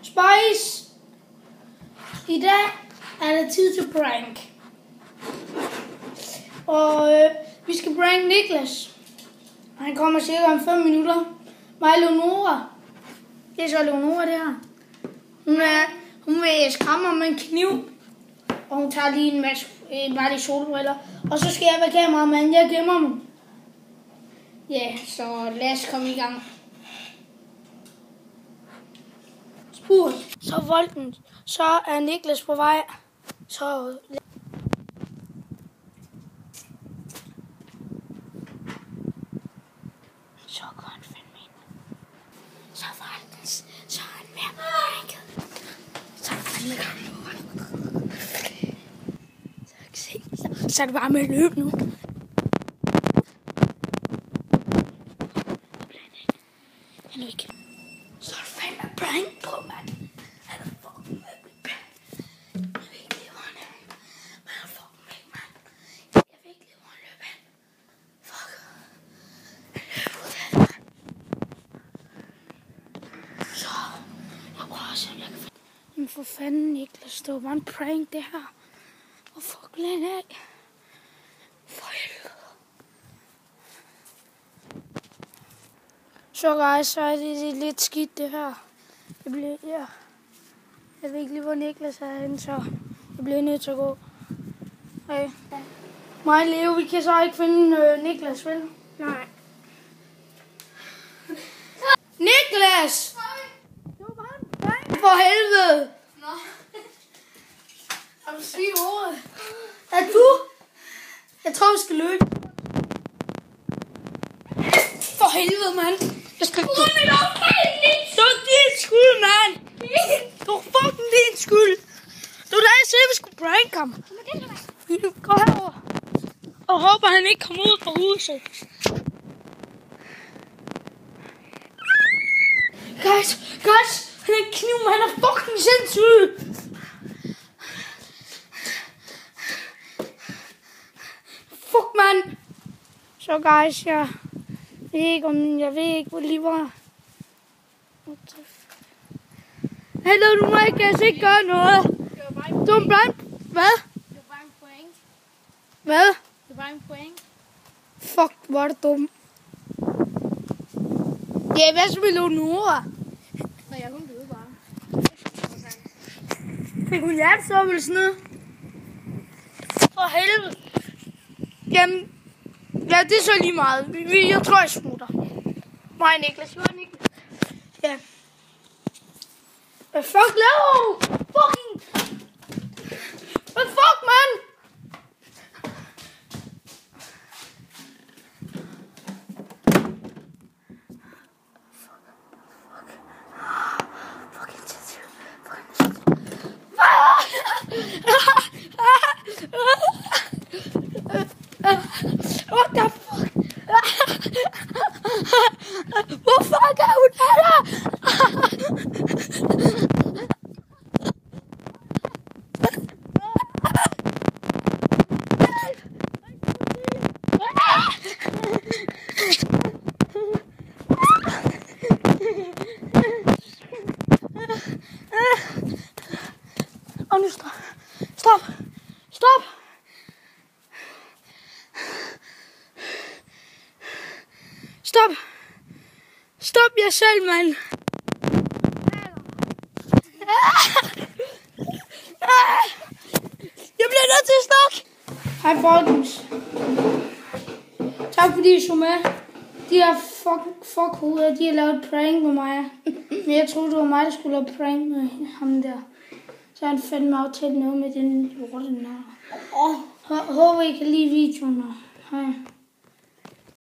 Spice! I dag er det tid til prank. Og vi skal prank Niklas. Han kommer cirka om 5 minutter. Mig og Leonora. Det er så Leonora, det her. Hun vil skræmme med en kniv. Og hun tager lige en masse bare solbriller. Og så skal jeg være kameramand. Jeg gemmer mig. Ja, så lad os komme i gang. Spurgt. Så volden. Så er Niklas på vej. Så går han fandme ind. Så volden. Så er han mere pranket. Så er han fandme gang. Så er det bare med at løbe nu. Han er ikke. Så er det fandme prank på, mand. Han er fucking væk. Jeg vil ikke leve, hvor han er. Men han er fucking væk, mand. Jeg vil ikke leve, hvor han løber hen. Fuck. Han løber ud af det, mand. Så. Jeg prøver at se, om jeg kan finde. Men for fanden, Niklas. Det var bare en prank, det her. Hvor fuck lader han af? For helvede. Så guys, så er det lidt skidt det her. Det bliver, ja. Jeg ved ikke lige, hvor Niklas er henne, så jeg bliver nødt til at gå. Hey. Mig og Leo, vi kan så ikke finde Niklas, vel? Nej. Niklas! Det var bare en prank. For helvede! Nå. Jeg vil sige ordet. Er du? Jeg tror, vi skal løbe. For helvede, mand. Jeg skal ikke... Det var din skyld, mand. Det var fucking din skyld. Det var da jeg sagde, vi skulle prank ham. Gå herover. Og håber, han ikke kommer ud fra huset. Guys. Han er en kniv, men han er fucking sindssyg. Fuck, mand. Så guys, jeg ved ikke, hvor lige var. Hallo, du må ikke gøre noget. Du er blank. Hvad? Det var bare en point. Hvad? Det var en point. Fuck, hvor er det dumt. Ja, hvad så med Leonora? Nå, jeg hun døde bare. Fik hun hjertestop noget? For helvede. Jamen, ja, det er så lige meget. Jeg tror, jeg smutter. Mig og Niklas. Ja. Hvad fuck laver du? Fucking... Hvad fuck, mand? Fucking sindssygt. What the fuck? Hvor fuck er hun her? Og nu stop. Stop jer selv, mand. Jeg bliver nødt til at snakke. Hej, folkens. Tak fordi I så med. De her fuckhoveder, de har lavet prank med mig. Men jeg troede, det var mig, der skulle lave prank med ham der. Så han fandt mig aftalt noget med den lorten her. Håber I kan lide videoen. Hej.